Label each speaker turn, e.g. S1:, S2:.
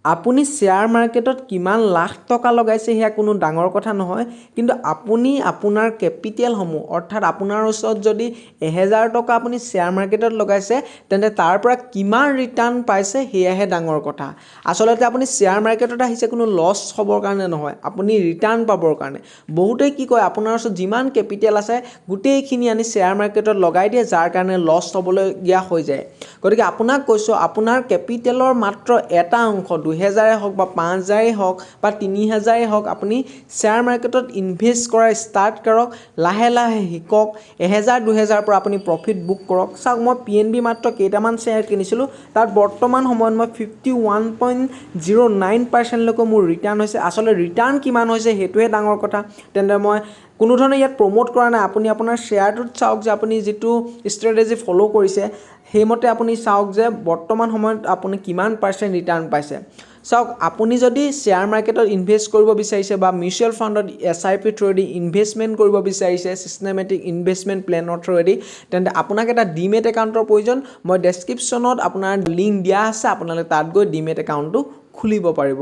S1: আপুনি শ্বেয়াৰ মাৰ্কেটত কিমান লাখ টকা লগাইছে সেয়া কোনো ডাঙৰ কথা নহয়, কিন্তু আপুনি আপোনাৰ কেপিটেলসমূহ অৰ্থাৎ আপোনাৰ ওচৰত যদি 1000 টকা আপুনি শ্বেয়াৰ মাৰ্কেটত লগাইছে তেন্তে তাৰ পৰা কিমান ৰিটাৰ্ণ পাইছে সেয়াহে ডাঙৰ কথা। আচলতে আপুনি শ্বেয়াৰ মাৰ্কেটত আহিছে কোনো লছ হ'বৰ কাৰণে নহয়, আপুনি ৰিটাৰ্ণ পাবৰ কাৰণে। বহুতেই কি কয় আপোনাৰ ওচৰত যিমান কেপিটেল আছে গোটেইখিনি আনি শ্বেয়াৰ মাৰ্কেটত লগাই দিয়ে, যাৰ কাৰণে লছ হ'বলগীয়া হৈ যায়। গতিকে আপোনাক কৈছোঁ আপোনাৰ কেপিটেলৰ মাত্ৰ এটা অংশ 2000 হওক বা 5000 হওক বা 3000 হওক আপুনি শ্বেয়াৰ মাৰ্কেটত ইনভেষ্ট কৰা ষ্টাৰ্ট কৰক, লাহে লাহে শিকক, 1000-2000 পৰা আপুনি প্ৰফিট বুক কৰক। চাওক মই PNB মাত্ৰ কেইটামান শ্বেয়াৰ কিনিছিলোঁ, তাত বৰ্তমান সময়ত মই 51.09% মোৰ ৰিটাৰ্ণ হৈছে। আচলতে ৰিটাৰ্ণ কিমান হৈছে সেইটোহে ডাঙৰ কথা। তেন্তে মই কোনো ধৰণে ইয়াত প্ৰমোট কৰা নাই, আপুনি আপোনাৰ শ্বেয়াৰটোত চাওক যে আপুনি যিটো ষ্ট্ৰেটেজি ফ'ল' কৰিছে সেইমতে আপুনি চাওক যে বৰ্তমান সময়ত আপুনি কিমান পাৰ্চেণ্ট ৰিটাৰ্ণ পাইছে। চাওক আপুনি যদি শ্বেয়াৰ মাৰ্কেটত ইনভেষ্ট কৰিব বিচাৰিছে বা মিউচুৱেল ফাণ্ডত SIP থ্ৰুৱেদি ইনভেষ্টমেণ্ট কৰিব বিচাৰিছে ছিষ্টেমেটিক ইনভেষ্টমেণ্ট প্লেনৰ থ্ৰুৱেদি, তেন্তে আপোনাক এটা ডিমেট একাউণ্টৰ প্ৰয়োজন। মই ডেছক্ৰিপশ্যনত আপোনাৰ লিংক দিয়া আছে, আপোনালোকে তাত গৈ ডিমেট একাউণ্টটো খুলিব পাৰিব।